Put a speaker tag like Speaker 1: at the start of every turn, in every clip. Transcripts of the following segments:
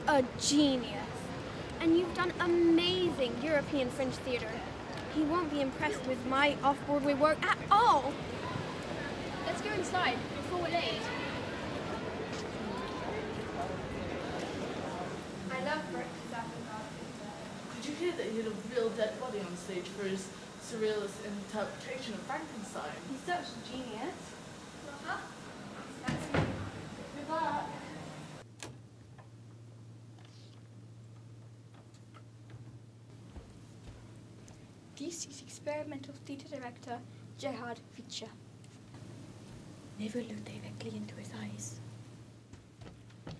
Speaker 1: a genius. And you've done amazing European French theatre. He won't be impressed with my off-Broadway work at all.
Speaker 2: Let's go inside before we're late.
Speaker 1: I love Berkeley's avant-garde.
Speaker 3: Did you hear that he had a real dead body on stage for his surrealist interpretation of Frankenstein?
Speaker 1: He's such a genius. That's me. Good luck.
Speaker 2: This is experimental theatre director Gerhard Fischer. Never look directly into his eyes.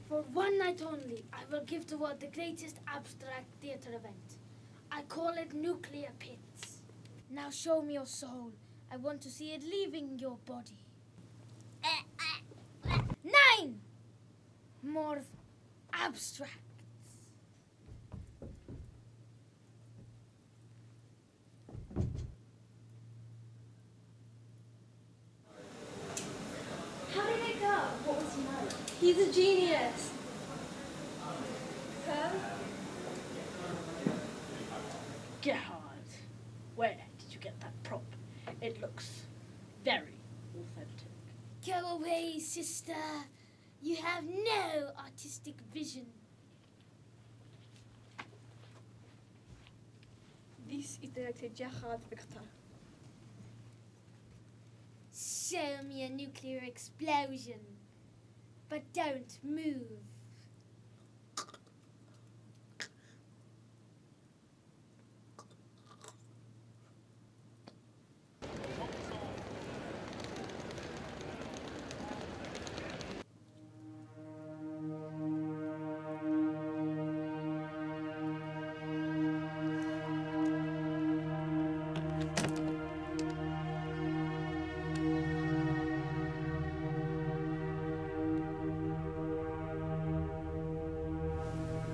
Speaker 4: For one night only, I will give the world the greatest abstract theatre event. I call it Nuclear Pits. Now show me your soul. I want to see it leaving your body. 9! More abstract.
Speaker 1: How did it go? What was he like? He's a genius.
Speaker 5: Gerhard, where did you get that prop? It looks very authentic.
Speaker 4: Go away, sister. You have no artistic vision.
Speaker 2: This is director Gerhard Fischer.
Speaker 4: Show me a nuclear explosion, but don't move.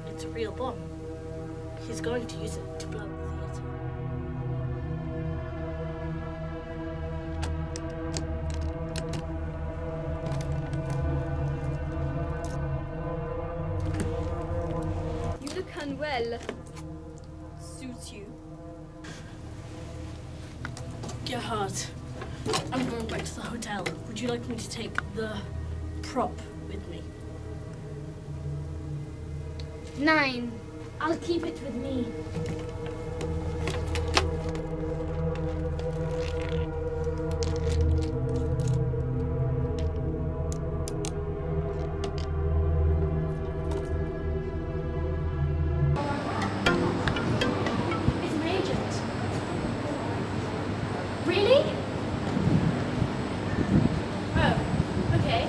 Speaker 5: It's a real bomb. He's going to use it to blow up the theatre.
Speaker 1: You look unwell.
Speaker 2: Suits you.
Speaker 5: Gerhard, I'm going back to the hotel. Would you like me to take the prop with me?
Speaker 4: 9. I'll keep it with me.
Speaker 1: It's an agent. Really? Oh, okay.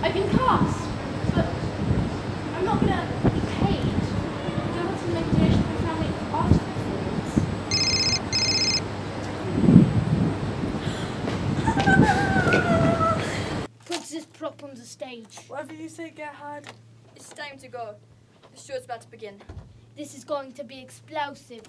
Speaker 1: I've been cast, but I'm not gonna be paid. Do I want some liquidation for family art performance?
Speaker 4: Put this prop on the stage.
Speaker 5: Whatever you say, Gerhard.
Speaker 2: It's time to go. The show's about to begin.
Speaker 4: This is going to be explosive.